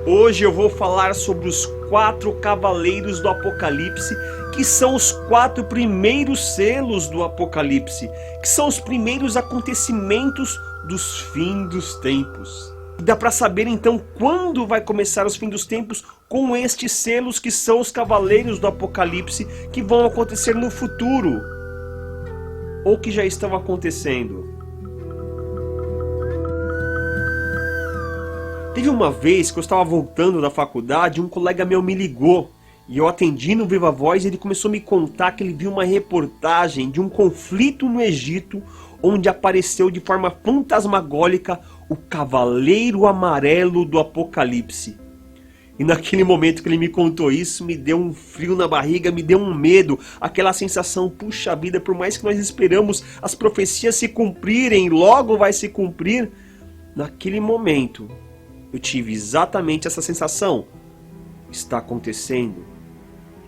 Hoje eu vou falar sobre os 4 cavaleiros do Apocalipse, que são os 4 primeiros selos do Apocalipse, que são os primeiros acontecimentos dos fins dos tempos. Dá para saber então quando vai começar os fins dos tempos com estes selos que são os cavaleiros do Apocalipse, que vão acontecer no futuro, ou que já estão acontecendo. Teve uma vez que eu estava voltando da faculdade, um colega meu me ligou e eu atendi no Viva Voz e ele começou a me contar que ele viu uma reportagem de um conflito no Egito onde apareceu de forma fantasmagórica o Cavaleiro Amarelo do Apocalipse. E naquele momento que ele me contou isso, me deu um frio na barriga, me deu um medo, aquela sensação, puxa vida, por mais que nós esperamos as profecias se cumprirem, logo vai se cumprir. Naquele momento eu tive exatamente essa sensação. Está acontecendo.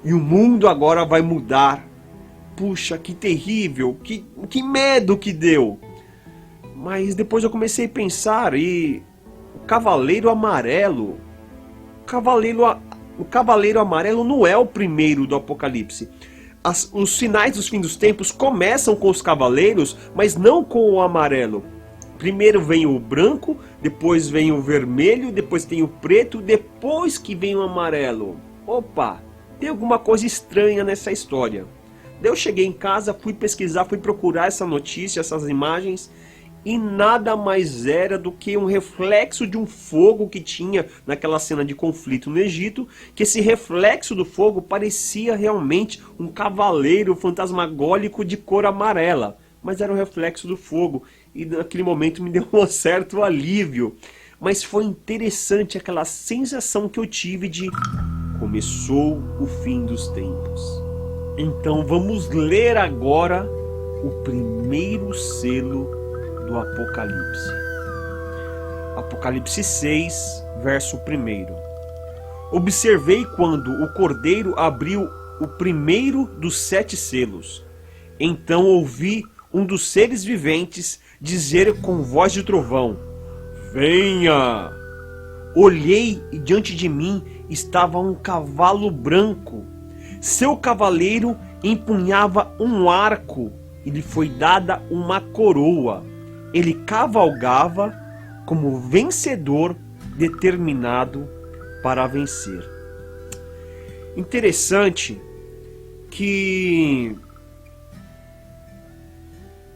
E o mundo agora vai mudar. Puxa, que terrível, que medo que deu. Mas depois eu comecei a pensar e o Cavaleiro Amarelo, o Cavaleiro Amarelo não é o primeiro do Apocalipse. Os sinais dos fins dos tempos começam com os cavaleiros, mas não com o amarelo. Primeiro vem o branco, depois vem o vermelho, depois tem o preto, depois que vem o amarelo. Opa, tem alguma coisa estranha nessa história. Daí eu cheguei em casa, fui pesquisar, fui procurar essa notícia, essas imagens, e nada mais era do que um reflexo de um fogo que tinha naquela cena de conflito no Egito, que esse reflexo do fogo parecia realmente um cavaleiro fantasmagórico de cor amarela, mas era um reflexo do fogo. E naquele momento me deu um certo alívio. Mas foi interessante aquela sensação que eu tive de começou o fim dos tempos. Então vamos ler agora o primeiro selo do Apocalipse. Apocalipse 6, verso 1. Observei quando o Cordeiro abriu o primeiro dos 7 selos. Então ouvi um dos seres viventes dizer com voz de trovão: venha! Olhei e diante de mim estava um cavalo branco. Seu cavaleiro empunhava um arco e lhe foi dada uma coroa. Ele cavalgava como vencedor determinado para vencer. Interessante que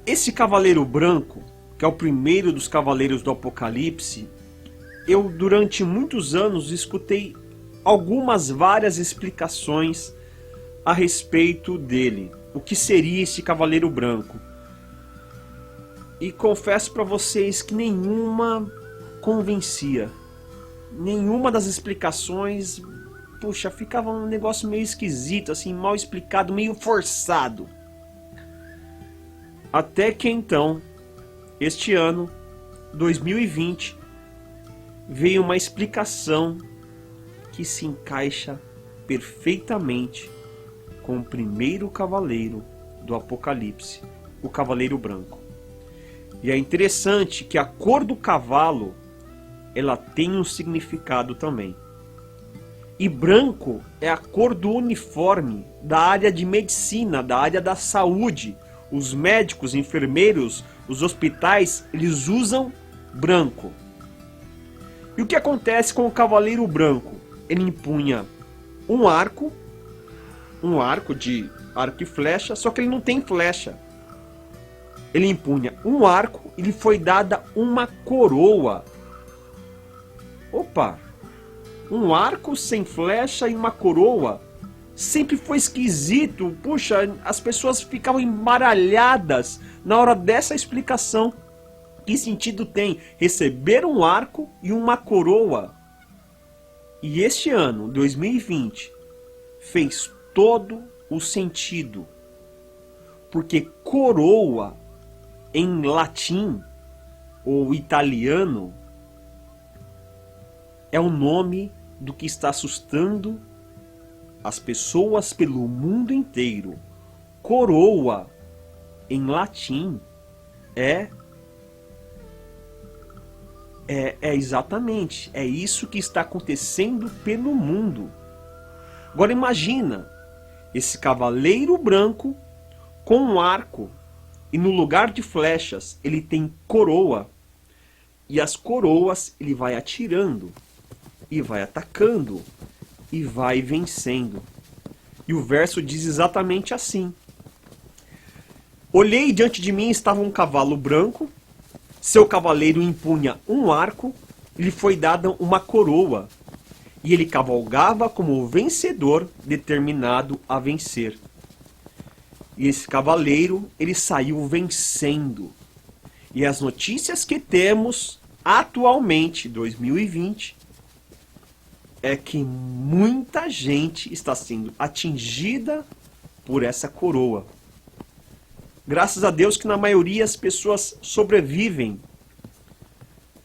esse cavaleiro branco, que é o primeiro dos cavaleiros do Apocalipse, eu durante muitos anos escutei várias explicações a respeito dele. O que seria esse cavaleiro branco? E confesso para vocês que nenhuma convencia. Nenhuma das explicações, puxa, ficava um negócio meio esquisito, assim, mal explicado, meio forçado. Até que então, este ano, 2020, veio uma explicação que se encaixa perfeitamente com o primeiro cavaleiro do Apocalipse, o Cavaleiro Branco. E é interessante que a cor do cavalo, ela tem um significado também. E branco é a cor do uniforme da área de medicina, da área da saúde. Os médicos, enfermeiros, os hospitais, eles usam branco. E o que acontece com o Cavaleiro Branco? Ele empunha um arco de arco e flecha, só que ele não tem flecha. Ele empunha um arco e lhe foi dada uma coroa. Opa! Um arco sem flecha e uma coroa. Sempre foi esquisito. Puxa, as pessoas ficavam embaralhadas na hora dessa explicação. Que sentido tem receber um arco e uma coroa? E este ano, 2020, fez todo o sentido. Porque coroa, em latim ou italiano, é o nome do que está assustando as pessoas pelo mundo inteiro. Coroa, em latim, é É exatamente, é isso que está acontecendo pelo mundo. Agora imagina, esse cavaleiro branco com um arco, e no lugar de flechas ele tem coroa, e as coroas ele vai atirando, e vai atacando, e vai vencendo. E o verso diz exatamente assim: olhei, diante de mim estava um cavalo branco, seu cavaleiro impunha um arco, lhe foi dada uma coroa, e ele cavalgava como vencedor determinado a vencer. E esse cavaleiro, ele saiu vencendo. E as notícias que temos atualmente, 2020, é que muita gente está sendo atingida por essa coroa. Graças a Deus que na maioria as pessoas sobrevivem,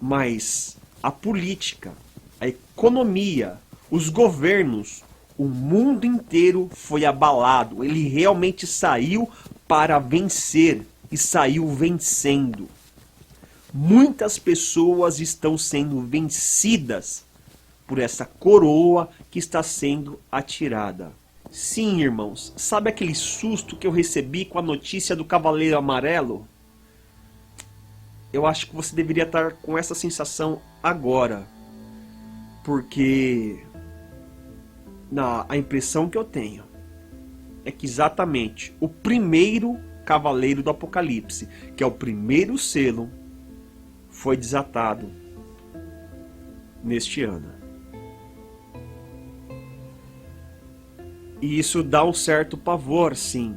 mas a política, a economia, os governos, o mundo inteiro foi abalado. Ele realmente saiu para vencer e saiu vencendo. Muitas pessoas estão sendo vencidas por essa coroa que está sendo atirada. Sim, irmãos, sabe aquele susto que eu recebi com a notícia do Cavaleiro Amarelo? Eu acho que você deveria estar com essa sensação agora, porque a impressão que eu tenho é que exatamente o primeiro Cavaleiro do Apocalipse, que é o primeiro selo, foi desatado neste ano. E isso dá um certo pavor, sim.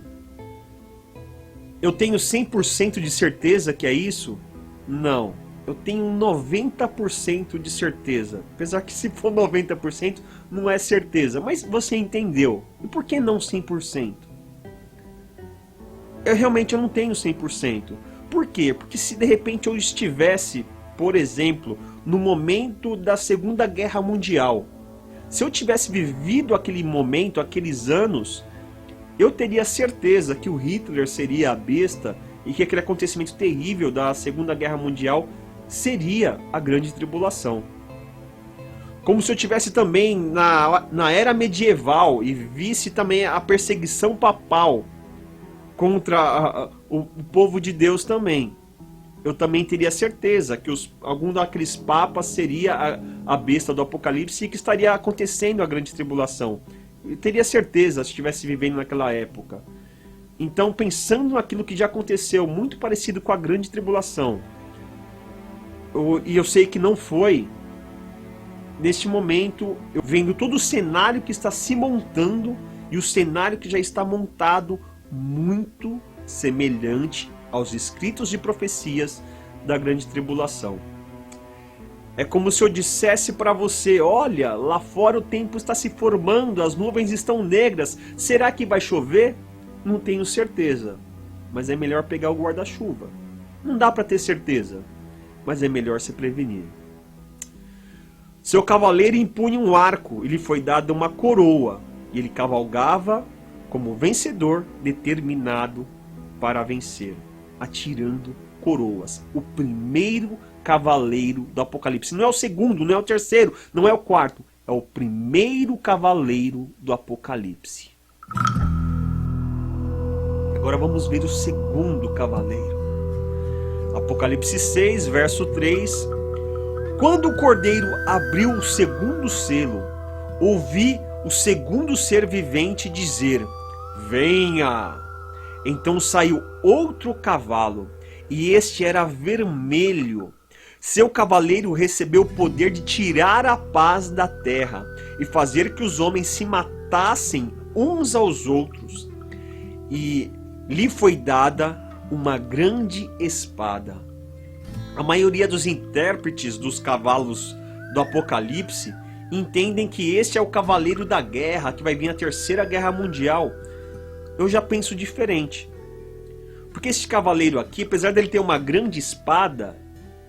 Eu tenho 100% de certeza que é isso? Não. Eu tenho 90% de certeza. Apesar que se for 90% não é certeza. Mas você entendeu. E por que não 100%? Eu realmente não tenho 100%. Por quê? Porque se de repente eu estivesse, por exemplo, no momento da Segunda Guerra Mundial, se eu tivesse vivido aquele momento, aqueles anos, eu teria certeza que o Hitler seria a besta e que aquele acontecimento terrível da Segunda Guerra Mundial seria a Grande Tribulação. Como se eu tivesse também na era medieval e visse também a perseguição papal contra o povo de Deus também. Eu também teria certeza que algum daqueles papas seria a besta do Apocalipse e que estaria acontecendo a Grande Tribulação. Eu teria certeza se estivesse vivendo naquela época. Então, pensando naquilo que já aconteceu, muito parecido com a Grande Tribulação, e eu sei que não foi, neste momento, eu vendo todo o cenário que está se montando e o cenário que já está montado, muito semelhante aos escritos de profecias da Grande Tribulação. É como se eu dissesse para você: olha, lá fora o tempo está se formando, as nuvens estão negras, será que vai chover? Não tenho certeza, mas é melhor pegar o guarda-chuva. Não dá para ter certeza, mas é melhor se prevenir. Seu cavaleiro impunha um arco e lhe foi dada uma coroa, e ele cavalgava como vencedor determinado para vencer, atirando coroas. O primeiro cavaleiro do Apocalipse. Não é o segundo, não é o terceiro, não é o quarto. É o primeiro cavaleiro do Apocalipse. Agora vamos ver o segundo cavaleiro. Apocalipse 6, verso 3. Quando o cordeiro abriu o segundo selo, ouvi o segundo ser vivente dizer: venha! Então saiu outro cavalo, e este era vermelho. Seu cavaleiro recebeu o poder de tirar a paz da terra e fazer que os homens se matassem uns aos outros. E lhe foi dada uma grande espada. A maioria dos intérpretes dos cavalos do Apocalipse entendem que este é o cavaleiro da guerra, que vai vir a Terceira Guerra Mundial. Eu já penso diferente. Porque este cavaleiro aqui, apesar dele ter uma grande espada,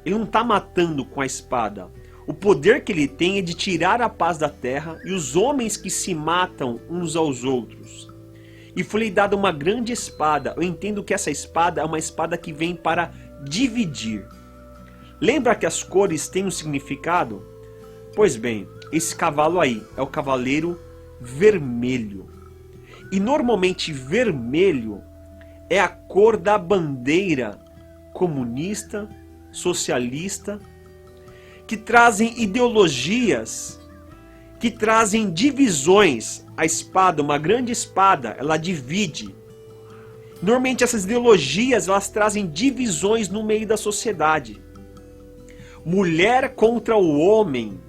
ele não está matando com a espada. O poder que ele tem é de tirar a paz da terra e os homens que se matam uns aos outros. E foi-lhe dada uma grande espada. Eu entendo que essa espada é uma espada que vem para dividir. Lembra que as cores têm um significado? Pois bem, esse cavalo aí é o cavaleiro vermelho. E normalmente vermelho é a cor da bandeira comunista, socialista, que trazem ideologias, que trazem divisões. A espada, uma grande espada, ela divide. Normalmente essas ideologias, elas trazem divisões no meio da sociedade. Mulher contra o homem,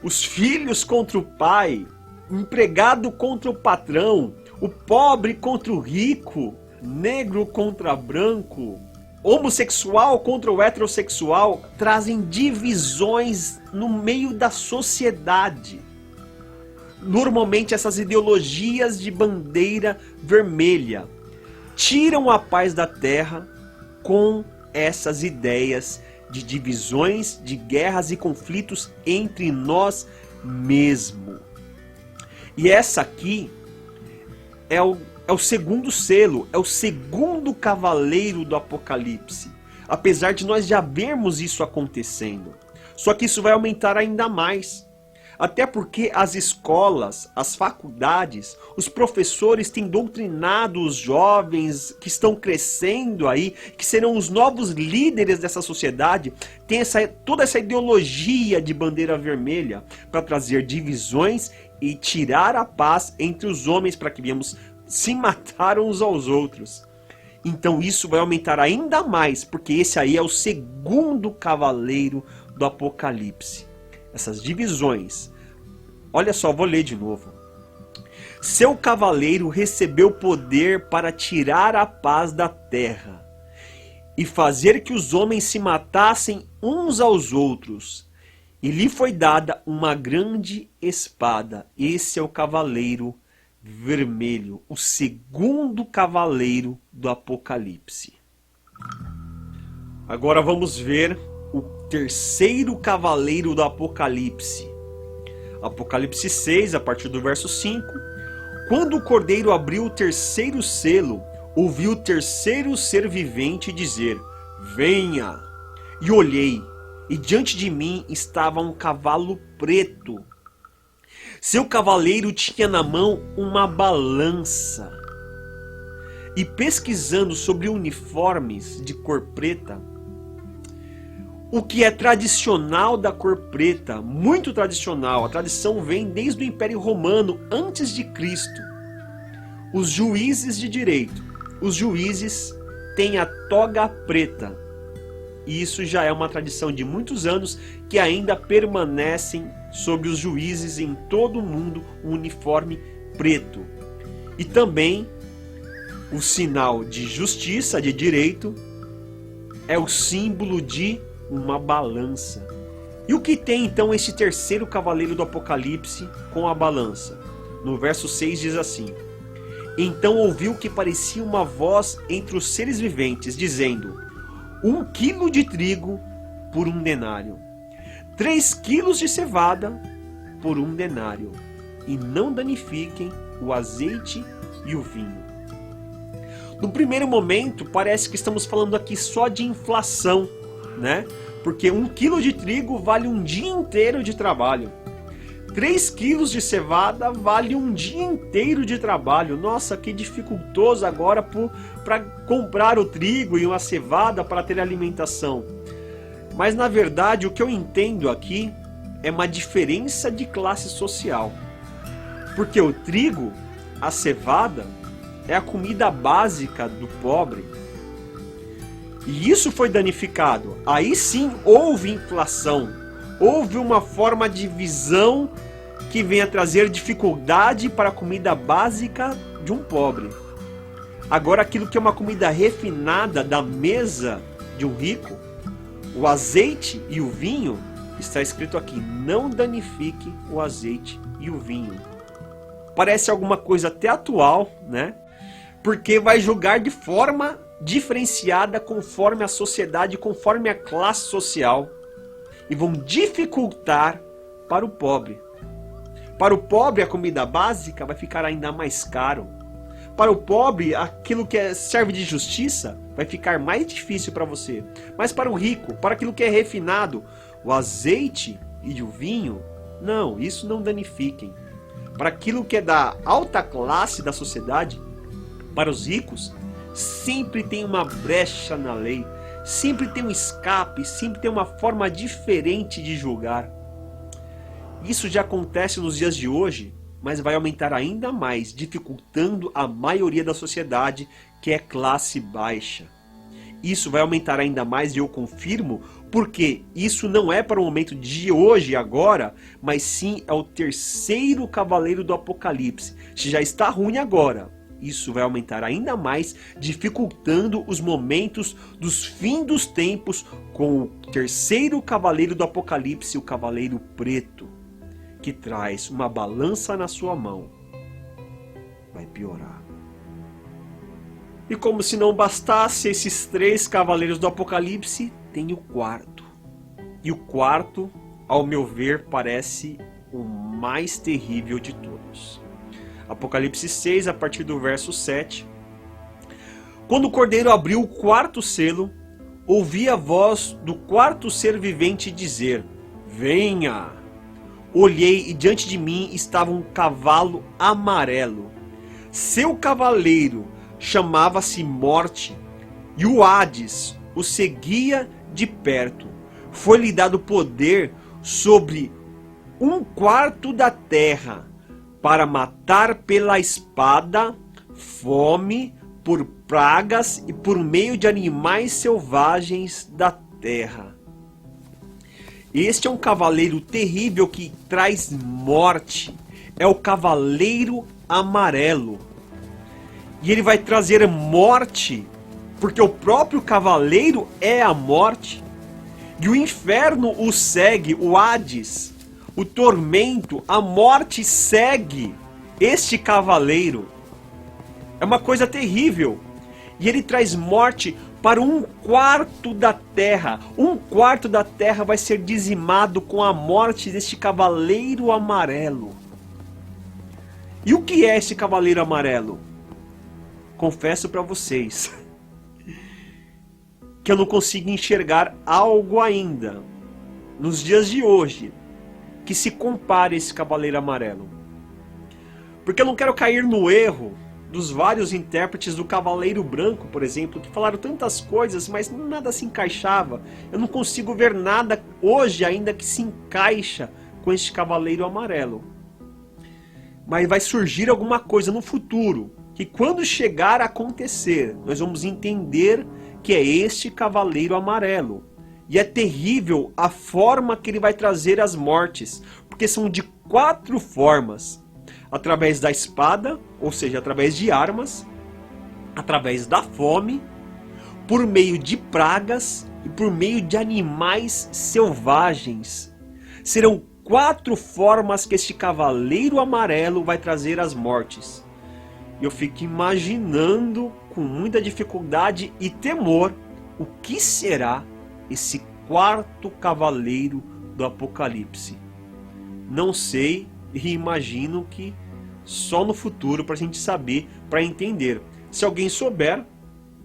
os filhos contra o pai, o empregado contra o patrão, o pobre contra o rico, negro contra branco, homossexual contra o heterossexual, trazem divisões no meio da sociedade. Normalmente essas ideologias de bandeira vermelha tiram a paz da terra com essas ideias de divisões, de guerras e conflitos entre nós mesmos. E essa aqui é o segundo selo, é o segundo cavaleiro do Apocalipse. Apesar de nós já vermos isso acontecendo. Só que isso vai aumentar ainda mais. Até porque as escolas, as faculdades, os professores têm doutrinado os jovens que estão crescendo aí, que serão os novos líderes dessa sociedade, tem toda essa ideologia de bandeira vermelha para trazer divisões e tirar a paz entre os homens para que venhamos se matar uns aos outros. Então isso vai aumentar ainda mais, porque esse aí é o segundo cavaleiro do Apocalipse. Essas divisões. Olha só, vou ler de novo. Seu cavaleiro recebeu poder para tirar a paz da terra e fazer que os homens se matassem uns aos outros. E lhe foi dada uma grande espada. Esse é o cavaleiro vermelho, o segundo cavaleiro do Apocalipse. Agora vamos ver o terceiro cavaleiro do Apocalipse. Apocalipse 6, a partir do verso 5. Quando o cordeiro abriu o terceiro selo, ouvi o terceiro ser vivente dizer: venha! E olhei, e diante de mim estava um cavalo preto. Seu cavaleiro tinha na mão uma balança. E pesquisando sobre uniformes de cor preta, o que é tradicional da cor preta, muito tradicional, a tradição vem desde o Império Romano, antes de Cristo. Os juízes de direito, os juízes têm a toga preta. E isso já é uma tradição de muitos anos que ainda permanecem sobre os juízes em todo o mundo, o uniforme preto. E também o sinal de justiça, de direito, é o símbolo de uma balança. E o que tem então esse terceiro cavaleiro do Apocalipse com a balança? No verso 6 diz assim: então ouviu que parecia uma voz entre os seres viventes, dizendo: 1 quilo de trigo por 1 denário, 3 quilos de cevada por 1 denário, e não danifiquem o azeite e o vinho. No primeiro momento parece que estamos falando aqui só de inflação, né? Porque 1 quilo de trigo vale um dia inteiro de trabalho. 3 quilos de cevada vale um dia inteiro de trabalho. Nossa, que dificultoso agora para comprar o trigo e uma cevada para ter alimentação. Mas na verdade o que eu entendo aqui é uma diferença de classe social. Porque o trigo, a cevada, é a comida básica do pobre. E isso foi danificado. Aí sim houve inflação. Houve uma forma de visão que vem a trazer dificuldade para a comida básica de um pobre. Agora aquilo que é uma comida refinada da mesa de um rico, o azeite e o vinho, está escrito aqui: não danifique o azeite e o vinho. Parece alguma coisa até atual, né? Porque vai julgar de forma diferenciada conforme a sociedade, conforme a classe social, e vão dificultar para o pobre. Para o pobre a comida básica vai ficar ainda mais caro. para o pobre, aquilo que serve de justiça, vai ficar mais difícil para você. Mas para o rico, para aquilo que é refinado, o azeite e o vinho, não, isso não danifiquem. Para aquilo que é da alta classe da sociedade, para os ricos, sempre tem uma brecha na lei, sempre tem um escape, sempre tem uma forma diferente de julgar. Isso já acontece nos dias de hoje, mas vai aumentar ainda mais, dificultando a maioria da sociedade, que é classe baixa. Isso vai aumentar ainda mais, e eu confirmo, porque isso não é para o momento de hoje, agora, mas sim é o terceiro cavaleiro do Apocalipse. Se já está ruim agora, isso vai aumentar ainda mais, dificultando os momentos dos fim dos tempos com o terceiro cavaleiro do Apocalipse, o Cavaleiro Preto, que traz uma balança na sua mão. Vai piorar. E como se não bastasse esses três cavaleiros do Apocalipse, tem o quarto. E o quarto, ao meu ver, parece o mais terrível de todos. Apocalipse 6, a partir do verso 7. Quando o Cordeiro abriu o quarto selo, ouvi a voz do quarto ser vivente dizer: venha! Olhei e diante de mim estava um cavalo amarelo. Seu cavaleiro chamava-se Morte, e o Hades o seguia de perto. Foi-lhe dado poder sobre 1/4 da terra, para matar pela espada, fome, por pragas e por meio de animais selvagens da terra. Este é um cavaleiro terrível que traz morte. É o Cavaleiro Amarelo. E ele vai trazer morte, porque o próprio cavaleiro é a morte. E o inferno o segue, o Hades, o tormento, a morte segue este cavaleiro. É uma coisa terrível. E ele traz morte para 1/4 da terra. 1/4 da terra vai ser dizimado com a morte deste cavaleiro amarelo. E o que é esse cavaleiro amarelo? Confesso para vocês que eu não consigo enxergar algo ainda, nos dias de hoje, que se compare a esse cavaleiro amarelo. Porque eu não quero cair no erro dos vários intérpretes do Cavaleiro Branco, por exemplo, que falaram tantas coisas, mas nada se encaixava. Eu não consigo ver nada hoje ainda que se encaixa com este Cavaleiro Amarelo. Mas vai surgir alguma coisa no futuro, que quando chegar a acontecer, nós vamos entender que é este Cavaleiro Amarelo. E é terrível a forma que ele vai trazer as mortes, porque são de 4 formas. Através da espada, ou seja, através de armas, através da fome, por meio de pragas e por meio de animais selvagens. Serão 4 formas que este Cavaleiro Amarelo vai trazer as mortes. Eu fico imaginando com muita dificuldade e temor o que será esse 4º cavaleiro do Apocalipse. Não sei e imagino que só no futuro para a gente saber, para entender. Se alguém souber,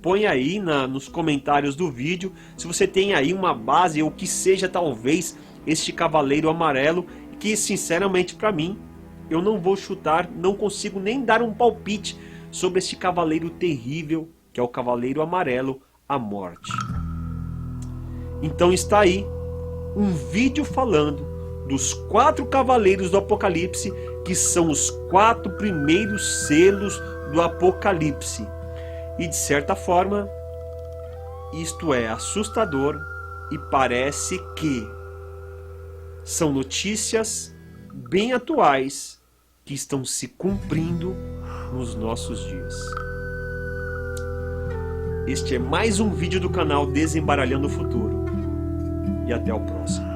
põe aí nos comentários do vídeo se você tem aí uma base ou que seja talvez este Cavaleiro Amarelo, que sinceramente para mim eu não vou chutar, não consigo nem dar um palpite sobre este cavaleiro terrível que é o Cavaleiro Amarelo, a morte. Então está aí um vídeo falando dos 4 cavaleiros do Apocalipse, que são os 4 primeiros selos do Apocalipse. E de certa forma, isto é assustador e parece que são notícias bem atuais que estão se cumprindo nos nossos dias. Este é mais um vídeo do canal Desembaralhando o Futuro. E até o próximo.